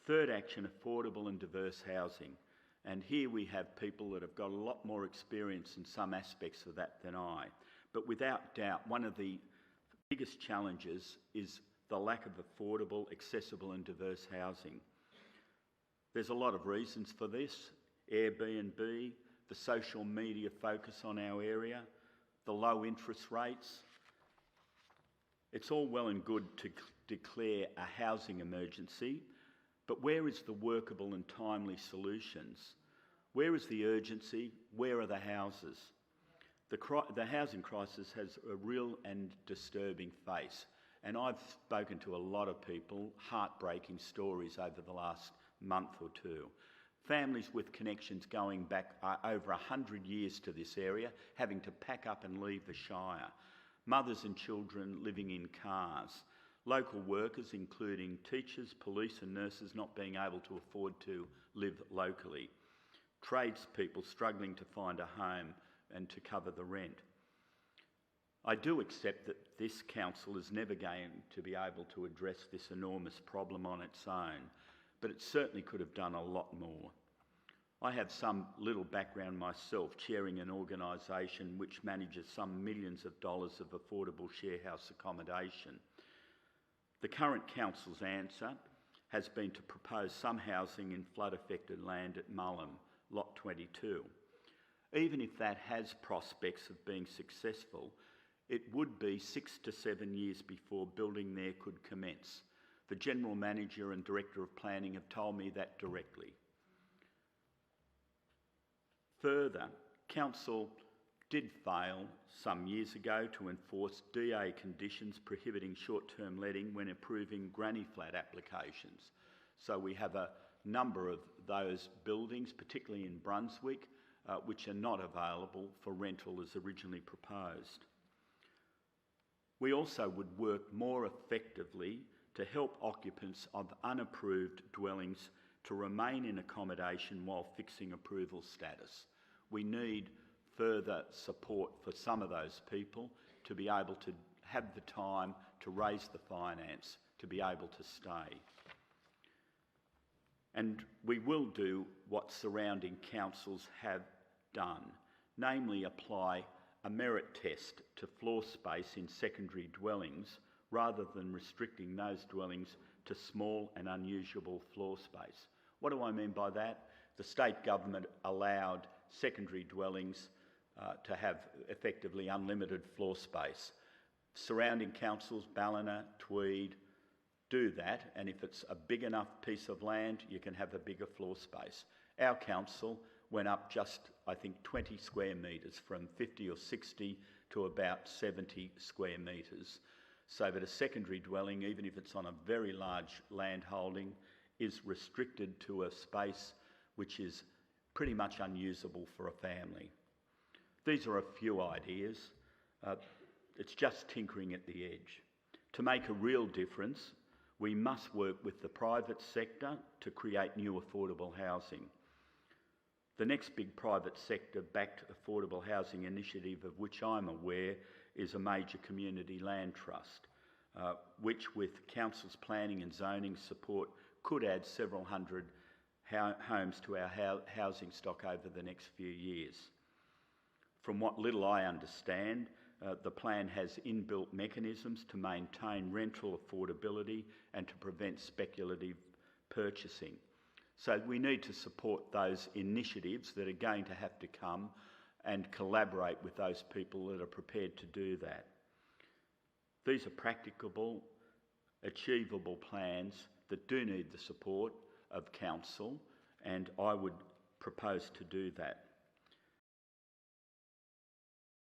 Third action, affordable and diverse housing. And here we have people that have got a lot more experience in some aspects of that than I. But without doubt, one of the biggest challenges is the lack of affordable, accessible and diverse housing. There's a lot of reasons for this: Airbnb, the social media focus on our area, the low interest rates. It's all well and good to declare a housing emergency, but where is the workable and timely solutions? Where is the urgency? Where are the houses? The housing crisis has a real and disturbing face, and I've spoken to a lot of people, heartbreaking stories over the last month or two. Families with connections going back over 100 years to this area, having to pack up and leave the Shire. Mothers and children living in cars. Local workers, including teachers, police and nurses, not being able to afford to live locally. Tradespeople struggling to find a home and to cover the rent. I do accept that this council is never going to be able to address this enormous problem on its own, but it certainly could have done a lot more. I have some little background myself, chairing an organisation which manages some millions of dollars of affordable sharehouse accommodation. The current council's answer has been to propose some housing in flood-affected land at Mullum, Lot 22. Even if that has prospects of being successful, it would be 6 to 7 years before building there could commence. The General Manager and Director of Planning have told me that directly. Further, Council did fail some years ago to enforce DA conditions prohibiting short-term letting when approving granny flat applications. So we have a number of those buildings, particularly in Brunswick, which are not available for rental as originally proposed. We also would work more effectively to help occupants of unapproved dwellings to remain in accommodation while fixing approval status. We need further support for some of those people to be able to have the time to raise the finance to be able to stay. And we will do what surrounding councils have done, namely apply a merit test to floor space in secondary dwellings rather than restricting those dwellings to small and unusable floor space. What do I mean by that? The state government allowed secondary dwellings to have effectively unlimited floor space. Surrounding councils, Ballina, Tweed, do that, and if it's a big enough piece of land, you can have a bigger floor space. Our council went up just, I think, 20 square metres, from 50 or 60 to about 70 square metres. So that a secondary dwelling, even if it's on a very large land holding, is restricted to a space which is pretty much unusable for a family. These are a few ideas. It's just tinkering at the edge. To make a real difference, we must work with the private sector to create new affordable housing. The next big private sector-backed affordable housing initiative of which I'm aware is a major community land trust, which with council's planning and zoning support could add several hundred homes to our housing stock over the next few years. From what little I understand, the plan has inbuilt mechanisms to maintain rental affordability and to prevent speculative purchasing. So we need to support those initiatives that are going to have to come and collaborate with those people that are prepared to do that. These are practicable, achievable plans that do need the support of council, and I would propose to do that.